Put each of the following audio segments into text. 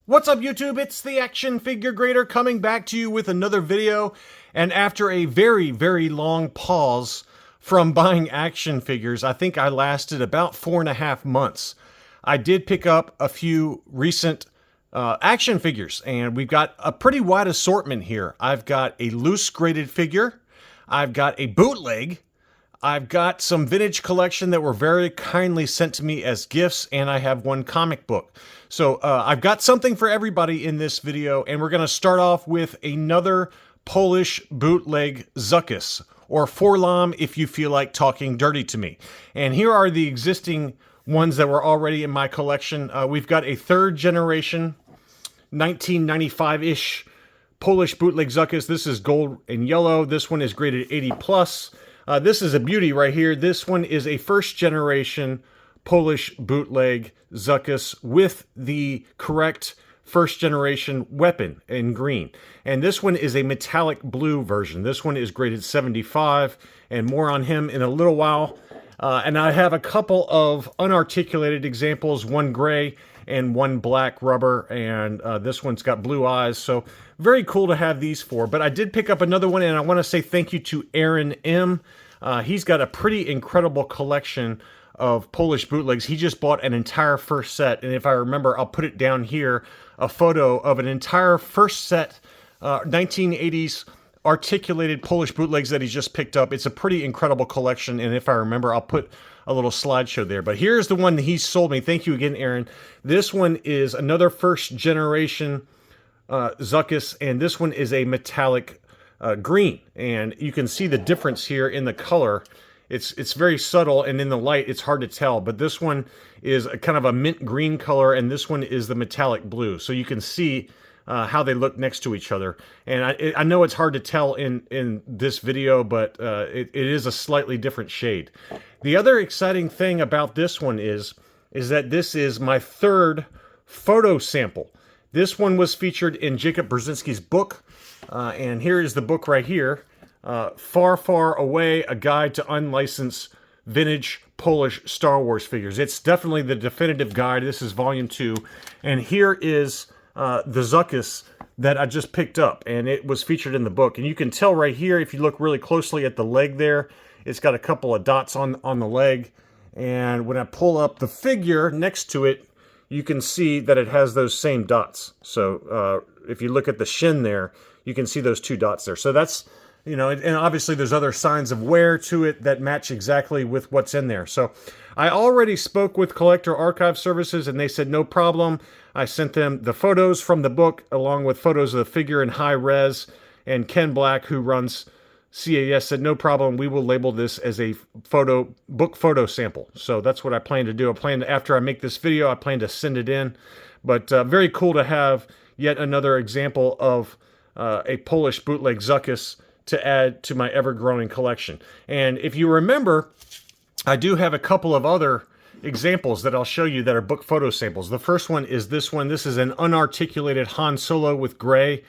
What's up, YouTube? It's the Action Figure Grader coming back to you with another video. And after a very, very long pause from buying action figures, I think I lasted about 4.5 months. I did pick up a few recent action figures, and we've got a pretty wide assortment here. I've got a loose graded figure. I've got a bootleg. I've got some vintage collection that were very kindly sent to me as gifts, and I have one comic book. So I've got something for everybody in this video, and we're going to start off with another Polish bootleg Zuckuss, or Forlam if you feel like talking dirty to me. And here are the existing ones that were already in my collection. We've got a third generation, 1995-ish Polish bootleg Zuckuss. This is gold and yellow. This one is graded 80+. This is a beauty right here. This one is a first generation Polish bootleg Zuckuss with the correct first generation weapon in green. And this one is a metallic blue version. This one is graded 75, and more on him in a little while. And I have a couple of unarticulated examples, one gray and one black rubber, and this one's got blue eyes. So very cool to have these four. But I did pick up another one, and I want to say thank you to Aaron M. He's got a pretty incredible collection of Polish bootlegs. He just bought an entire first set, and if I remember, I'll put it down here, a photo of an entire first set, 1980s articulated Polish bootlegs that he just picked up. It's a pretty incredible collection, and if I remember, I'll put a little slideshow there. But here's the one that he sold me. Thank you again, Aaron. This one is another first generation Zuckuss, and this one is a metallic green, and you can see the difference here in the color. It's very subtle, and in the light it's hard to tell, but this one is a kind of a mint green color, and this one is the metallic blue. So you can see how they look next to each other. And I know it's hard to tell in this video, but it is a slightly different shade. The other exciting thing about this one is that this is my third photo sample. This one was featured in Jacob Brzezinski's book, and here is the book right here. Far, Far Away, A Guide to Unlicensed Vintage Polish Star Wars Figures. It's definitely the definitive guide. This is volume 2. And here is the Zuckuss that I just picked up, and it was featured in the book. And you can tell right here, if you look really closely at the leg there, it's got a couple of dots on the leg. And when I pull up the figure next to it, you can see that it has those same dots. So if you look at the shin there, you can see those 2 dots there. So that's, you know, and obviously there's other signs of wear to it that match exactly with what's in there. So I already spoke with Collector Archive Services, and they said no problem. I sent them the photos from the book along with photos of the figure in high res, and Ken Black, who runs CAS, said no problem. We will label this as a book photo sample. So that's what I plan to do. After I make this video, I plan to send it in. But very cool to have yet another example of a Polish bootleg Zuckuss to add to my ever-growing collection. And if you remember, I do have a couple of other examples that I'll show you that are book photo samples. The first one is this one. This is an unarticulated Han Solo with gray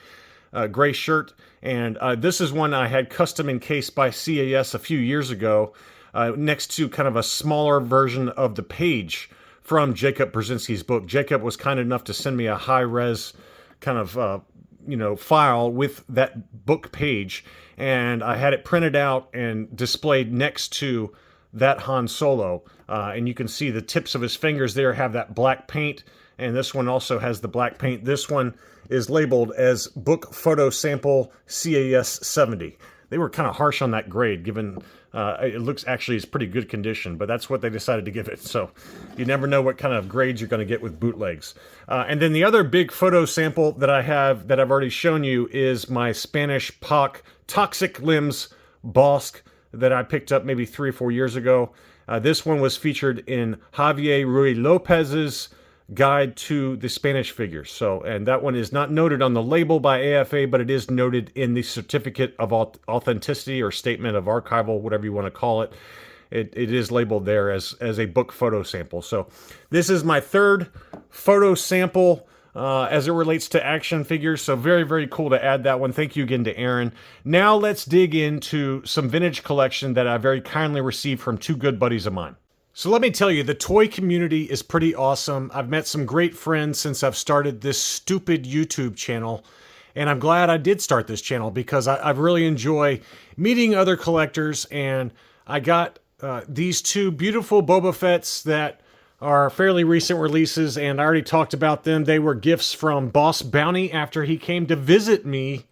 shirt. And this is one I had custom encased by CAS a few years ago, next to kind of a smaller version of the page from Jacob Brzezinski's book. Jacob was kind enough to send me a high-res kind of file with that book page, and I had it printed out and displayed next to that Han Solo, and you can see the tips of his fingers there have that black paint, and this one also has the black paint. This one is labeled as book photo sample CAS 70. They were kind of harsh on that grade, given it looks actually is pretty good condition, but that's what they decided to give it. So you never know what kind of grades you're going to get with bootlegs. And then the other big photo sample that I have that I've already shown you is my Spanish POC Toxic Limbs Bosque that I picked up maybe 3 or 4 years ago. This one was featured in Javier Ruy Lopez's Guide to the Spanish Figures. So, and that one is not noted on the label by AFA, but it is noted in the Certificate of Authenticity or Statement of Archival, whatever you want to call it. It is labeled there as a book photo sample. So this is my third photo sample as it relates to action figures. So very, very cool to add that one. Thank you again to Aaron. Now let's dig into some vintage collection that I very kindly received from 2 good buddies of mine. So let me tell you, the toy community is pretty awesome. I've met some great friends since I've started this stupid YouTube channel. And I'm glad I did start this channel because I really enjoy meeting other collectors. And I got these two beautiful Boba Fetts that are fairly recent releases, and I already talked about them. They were gifts from Boss Bounty after he came to visit me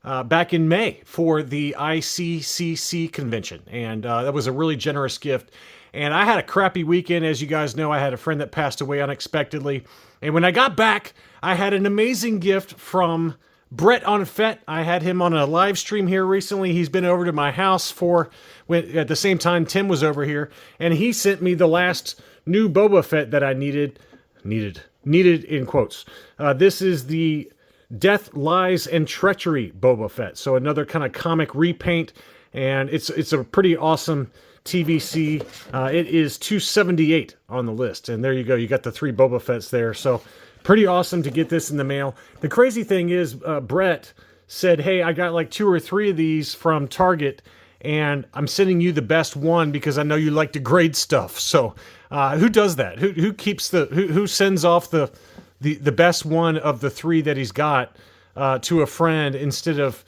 back in May for the ICCC convention. And that was a really generous gift. And I had a crappy weekend. As you guys know, I had a friend that passed away unexpectedly. And when I got back, I had an amazing gift from Brett on Fett. I had him on a live stream here recently. He's been over to my house at the same time Tim was over here. And he sent me the last new Boba Fett that I needed in quotes. This is the Death, Lies, and Treachery Boba Fett. So another kind of comic repaint. And it's a pretty awesome TVC. It is $278 on the list. And there you go. You got the 3 Boba Fetts there. So pretty awesome to get this in the mail. The crazy thing is, Brett said, hey, I got like 2 or 3 of these from Target, and I'm sending you the best one because I know you like to grade stuff. So who does that? Who sends off the best one of the 3 that he's got to a friend instead of,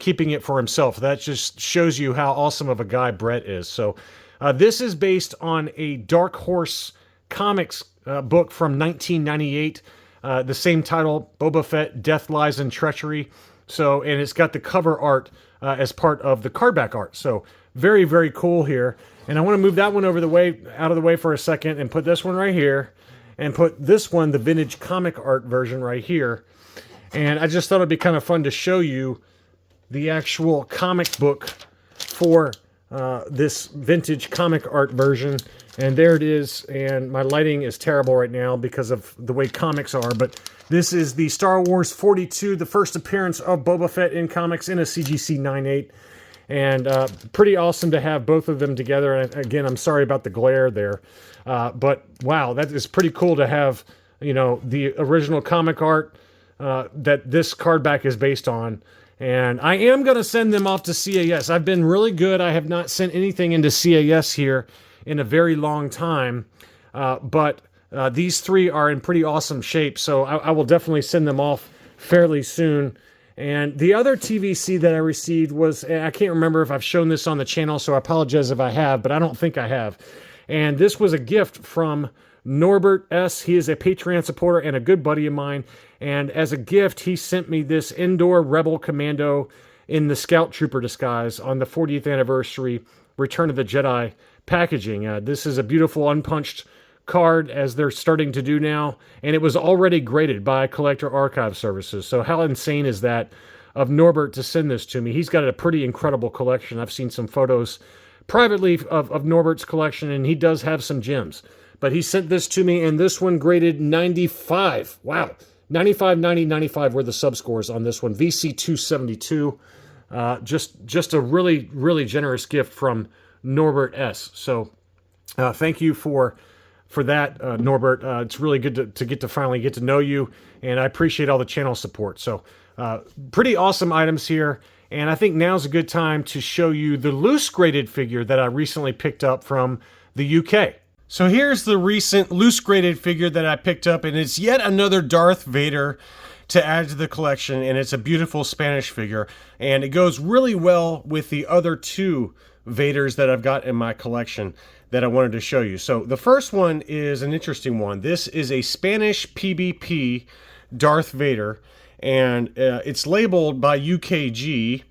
keeping it for himself? That just shows you how awesome of a guy Brett is. So this is based on a Dark Horse Comics book from 1998. The same title, Boba Fett, Death, Lies, and Treachery. So, and it's got the cover art as part of the cardback art. So very, very cool here. And I want to move that one out of the way for a second and put this one right here and put this one, the vintage comic art version, right here. And I just thought it'd be kind of fun to show you the actual comic book for this vintage comic art version. And there it is. And my lighting is terrible right now because of the way comics are. But this is the Star Wars 42, the first appearance of Boba Fett in comics in a CGC 9.8. And pretty awesome to have both of them together. And again, I'm sorry about the glare there. But wow, that is pretty cool to have, the original comic art that this cardback is based on. And I am going to send them off to CAS. I've been really good. I have not sent anything into CAS here in a very long time. But these 3 are in pretty awesome shape. So I will definitely send them off fairly soon. And the other TVC that I received was, I can't remember if I've shown this on the channel, so I apologize if I have, but I don't think I have. And this was a gift from Norbert S. He is a Patreon supporter and a good buddy of mine. And as a gift, he sent me this Indoor Rebel Commando in the Scout Trooper disguise on the 40th anniversary Return of the Jedi packaging. This is a beautiful unpunched card, as they're starting to do now. And it was already graded by Collector Archive Services. So how insane is that of Norbert to send this to me? He's got a pretty incredible collection. I've seen some photos privately of Norbert's collection, and he does have some gems. But he sent this to me, and this one graded 95. Wow. 95, 90, 95 were the subscores on this one. VC 272. Just a really, really generous gift from Norbert S. So thank you for that, Norbert. It's really good to finally get to know you, and I appreciate all the channel support. So pretty awesome items here. And I think now's a good time to show you the loose graded figure that I recently picked up from the UK. So here's the recent loose graded figure that I picked up, and it's yet another Darth Vader to add to the collection, and it's a beautiful Spanish figure, and it goes really well with the other 2 Vaders that I've got in my collection that I wanted to show you. So the first one is an interesting one. This is a Spanish PBP Darth Vader, and it's labeled by UKG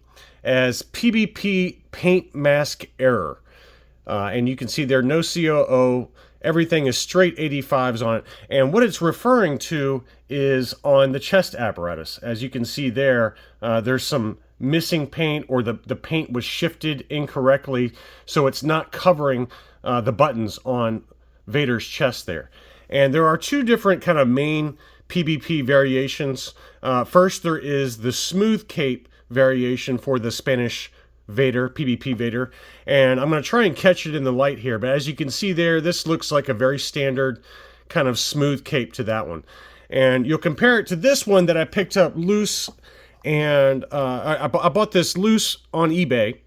as PBP Paint Mask Error. And you can see there, no COO, everything is straight 85s on it. And what it's referring to is on the chest apparatus. As you can see there, there's some missing paint, or the paint was shifted incorrectly, so it's not covering the buttons on Vader's chest there. And there are 2 different kind of main PBP variations. First, there is the smooth cape variation for the Spanish Vader, PBP Vader, and I'm going to try and catch it in the light here, but as you can see there, this looks like a very standard kind of smooth cape to that one. And you'll compare it to this one that I picked up loose, and I bought this loose on eBay,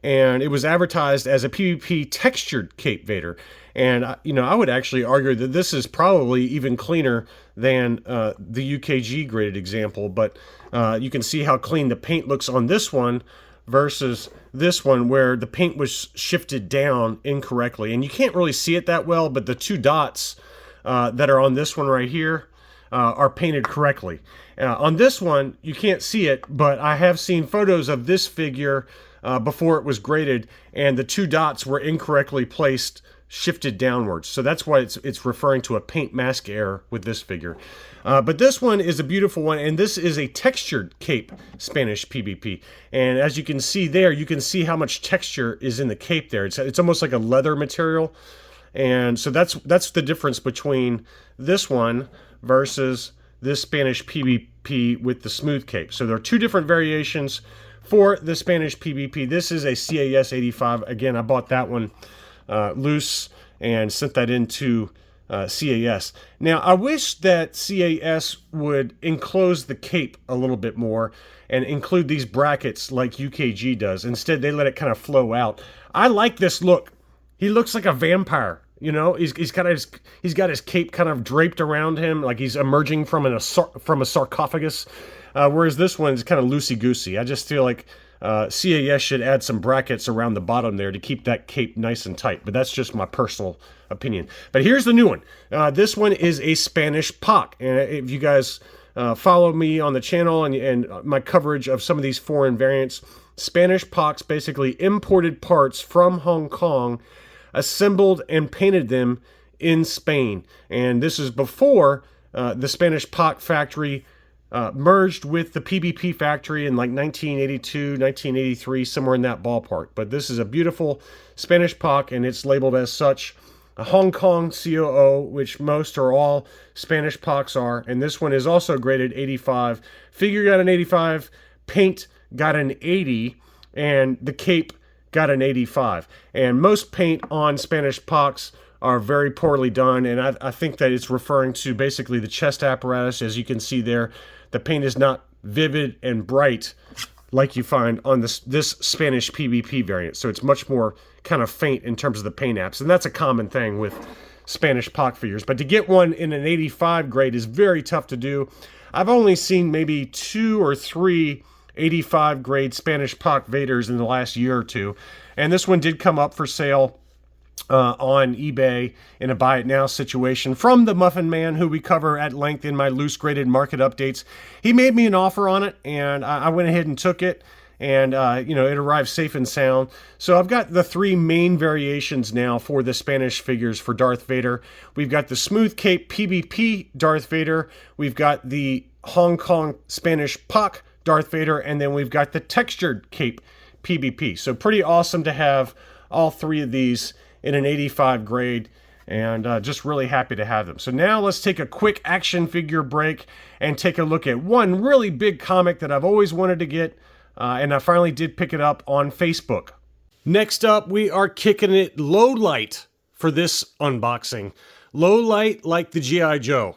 and it was advertised as a PvP textured Cape Vader. And I would actually argue that this is probably even cleaner than the UKG graded example. But you can see how clean the paint looks on this one versus this one, where the paint was shifted down incorrectly. And you can't really see it that well, but the 2 dots that are on this one right here are painted correctly. On this one, you can't see it, but I have seen photos of this figure before it was graded, and the 2 dots were incorrectly placed, shifted downwards. So that's why it's referring to a paint mask error with this figure. But this one is a beautiful one, and this is a textured cape Spanish PvP. And as you can see there, you can see how much texture is in the cape there. It's almost like a leather material. And so that's the difference between this one versus this Spanish PvP with the smooth cape. So there are 2 different variations for the Spanish PvP. This is a CAS 85. Again, I bought that one loose and sent that into CAS. Now, I wish that CAS would enclose the cape a little bit more and include these brackets like UKG does. Instead, they let it kind of flow out. I like this look. He looks like a vampire. He's got his cape kind of draped around him, like he's emerging from a sarcophagus. Whereas this one is kind of loosey-goosey. I just feel like CAS should add some brackets around the bottom there to keep that cape nice and tight. But that's just my personal opinion. But here's the new one. This one is a Spanish POC. And if you guys follow me on the channel and my coverage of some of these foreign variants, Spanish POCs basically imported parts from Hong Kong, assembled and painted them in Spain. And this is before the Spanish POC factory merged with the PvP factory in like 1982, 1983, somewhere in that ballpark. But this is a beautiful Spanish POC, and it's labeled as such. A Hong Kong COO, which most or all Spanish POCs are. And this one is also graded 85. Figure got an 85, paint got an 80, and the cape got an 85. And most paint on Spanish POCs are very poorly done, and I think that it's referring to basically the chest apparatus. As you can see there, the paint is not vivid and bright like you find on this Spanish PvP variant. So it's much more kind of faint in terms of the paint apps, and that's a common thing with Spanish POC figures. But to get one in an 85 grade is very tough to do. I've only seen maybe 2 or 3 85 grade Spanish POC Vaders in the last year or two. And this one did come up for sale on eBay in a buy it now situation from the Muffin Man, who we cover at length in my loose graded market updates. He made me an offer on it, and I went ahead and took it. And, it arrived safe and sound. So I've got the 3 main variations now for the Spanish figures for Darth Vader. We've got the Smooth Cape PvP Darth Vader. We've got the Hong Kong Spanish POC Darth Vader. And then we've got the Textured Cape PvP. So pretty awesome to have all 3 of these in an 85 grade. And just really happy to have them. So now let's take a quick action figure break and take a look at one really big comic that I've always wanted to get. And I finally did pick it up on Facebook. Next up, we are kicking it low light for this unboxing. Low light like the G.I. Joe.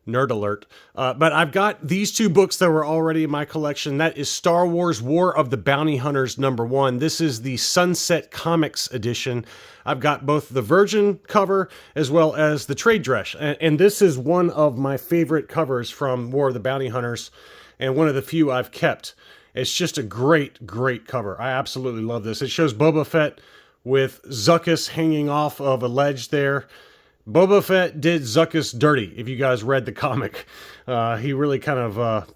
Nerd alert. But I've got these 2 books that were already in my collection. That is Star Wars War of the Bounty Hunters #1. This is the Sunset Comics edition. I've got both the Virgin cover as well as the trade dress. And this is one of my favorite covers from War of the Bounty Hunters, and one of the few I've kept. It's just a great, great cover. I absolutely love this. It shows Boba Fett with Zuckuss hanging off of a ledge there. Boba Fett did Zuckuss dirty, if you guys read the comic. He really kind of...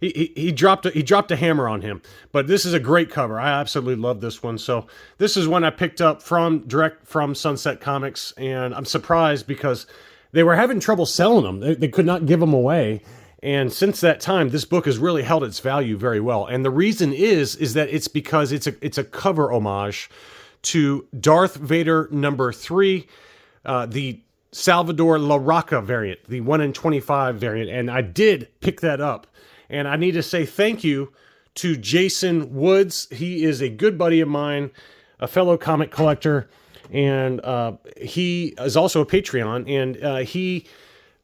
He dropped a hammer on him. But this is a great cover. I absolutely love this one. So this is one I picked up direct from Sunset Comics, and I'm surprised because they were having trouble selling them. They could not give them away. And since that time, this book has really held its value very well. And the reason is that it's because it's a cover homage to Darth Vader #3, the Salvador La Rocca variant, the 1 in 25 variant. And I did pick that up. And I need to say thank you to Jason Woods. He is a good buddy of mine, a fellow comic collector, and he is also a Patreon. And he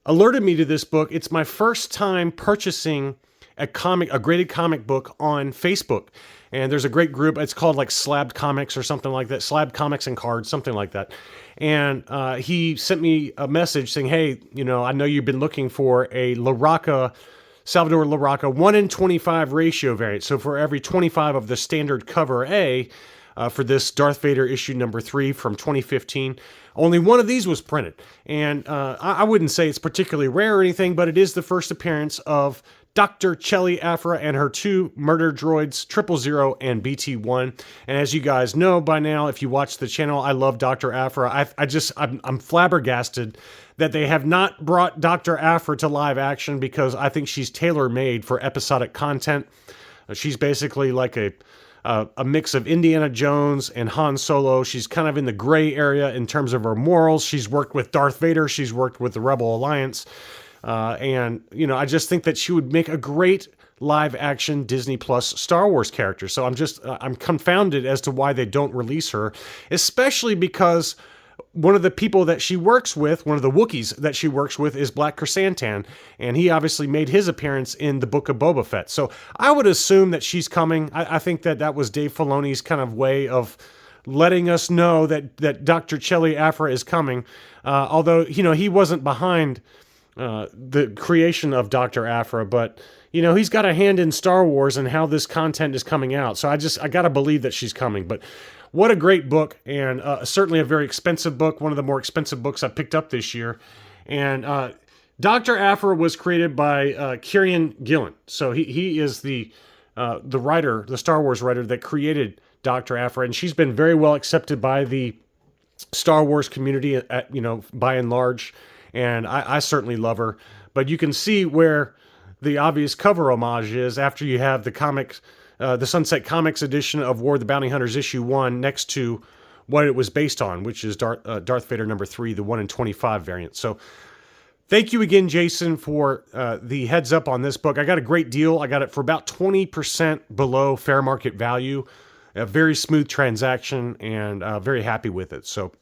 alerted me to this book. It's my first time purchasing a graded comic book on Facebook. And there's a great group. It's called like Slabbed Comics or something like that. Slabbed Comics and Cards, something like that. And he sent me a message saying, hey, I know you've been looking for a Salvador Larroca 1 in 25 ratio variant. So for every 25 of the standard cover A, for this Darth Vader issue number 3 from 2015, only one of these was printed. And I wouldn't say it's particularly rare or anything, but it is the first appearance of Dr. Chelly Afra and her 2 murder droids, 000 and BT-1. And as you guys know by now, if you watch the channel, I love Dr. Afra. I'm flabbergasted that they have not brought Dr. Afra to live action, because I think she's tailor-made for episodic content. She's basically like a mix of Indiana Jones and Han Solo. She's kind of in the gray area in terms of her morals. She's worked with Darth Vader. She's worked with the Rebel Alliance. And I just think that she would make a great live-action Disney Plus Star Wars character. So I'm confounded as to why they don't release her, especially because one of the people that she works with, one of the Wookiees that she works with, is Black Chrysanthemum, and he obviously made his appearance in the Book of Boba Fett. So I would assume that she's coming. I think that was Dave Filoni's kind of way of letting us know that Dr. Chelly Afra is coming. Although, he wasn't behind the creation of Dr. Afra, but he's got a hand in Star Wars and how this content is coming out. So I got to believe that she's coming. But what a great book, and certainly a very expensive book, one of the more expensive books I picked up this year. And Dr. Afra was created by Kieran Gillen. So he is the writer, the Star Wars writer that created Dr. Afra, and she's been very well accepted by the Star Wars community, by and large. And I certainly love her. But you can see where the obvious cover homage is after you have the Sunset Comics edition of War of the Bounty Hunters issue 1 next to what it was based on, which is Darth Vader number 3, the 1 in 25 variant. So thank you again, Jason, for the heads up on this book. I got a great deal. I got it for about 20% below fair market value. A very smooth transaction, and very happy with it. So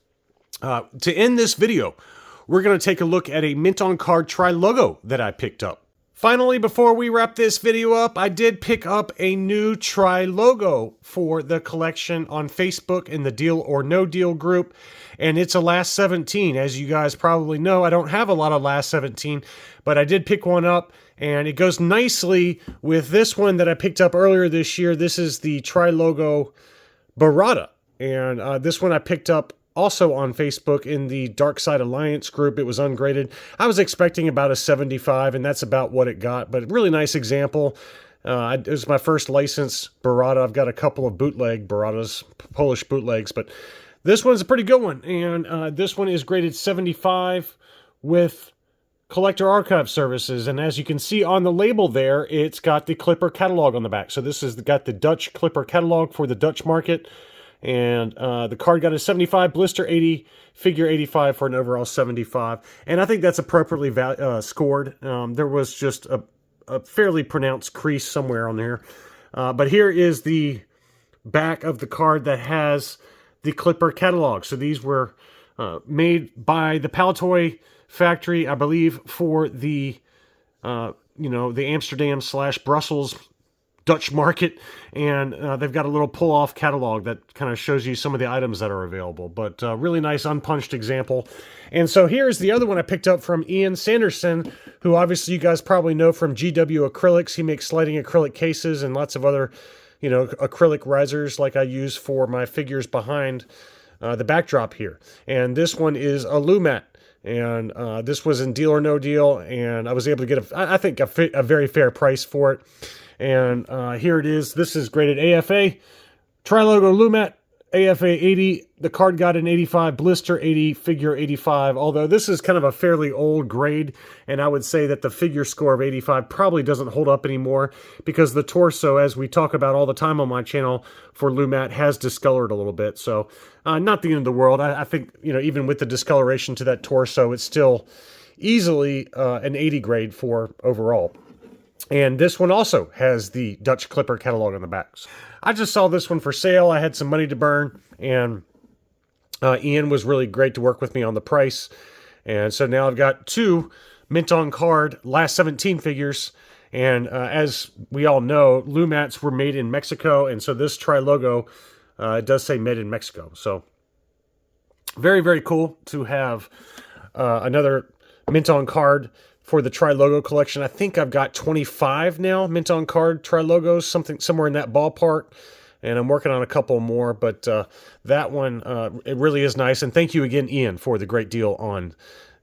to end this video, we're going to take a look at a mint on card tri-logo that I picked up. Finally, before we wrap this video up, I did pick up a new tri-logo for the collection on Facebook in the Deal or No Deal group, and it's a Last 17. As you guys probably know, I don't have a lot of Last 17, but I did pick one up, and it goes nicely with this one that I picked up earlier this year. This is the tri-logo Barada, and this one I picked up also on Facebook in the Dark Side Alliance group. It was ungraded. I was expecting about a 75, and that's about what it got, but really nice example. It was my first licensed Barada. I've got a couple of bootleg Baradas, Polish bootlegs, but this one's a pretty good one, and this one is graded 75 with Collector Archive Services, and as you can see on the label there, it's got the Clipper catalog on the back. So this has got the Dutch Clipper catalog for the Dutch market. And the card got a 75, blister 80, figure 85 for an overall 75. And I think that's appropriately scored. There was just a fairly pronounced crease somewhere on there. But here is the back of the card that has the Clipper catalog. So these were made by the Palatoy factory, I believe, for the, the Amsterdam/Brussels Dutch market, and they've got a little pull-off catalog that kind of shows you some of the items that are available, but really nice unpunched example. And so here's the other one I picked up from Ian Sanderson, who obviously you guys probably know from GW Acrylics. He makes sliding acrylic cases and lots of other, acrylic risers like I use for my figures behind the backdrop here. And this one is a Lumat. And this was in Deal or No Deal, and I was able to get, I think, a very fair price for it. And here it is. This is graded AFA, Tri-Logo Lumat, AFA 80. The card got an 85, blister 80, figure 85. Although this is kind of a fairly old grade, and I would say that the figure score of 85 probably doesn't hold up anymore, because the torso, as we talk about all the time on my channel for Lumat, has discolored a little bit. So not the end of the world. I think, even with the discoloration to that torso, it's still easily an 80 grade for overall. And this one also has the Dutch Clipper catalog on the back. I just saw this one for sale. I had some money to burn, and Ian was really great to work with me on the price. And so now I've got 2 mint on card Last 17 figures, And as we all know, Lumats were made in Mexico, and so this Tri-Logo does say made in Mexico. So very, very cool to have another mint on card for the Tri-Logo collection. I think I've got 25 now, mint on card Tri-Logos, somewhere in that ballpark. And I'm working on a couple more, but that one, it really is nice. And thank you again, Ian, for the great deal on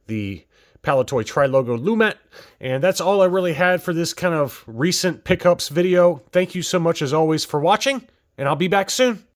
the Palitoy Tri-Logo Lumat. And that's all I really had for this kind of recent pickups video. Thank you so much, as always, for watching, and I'll be back soon.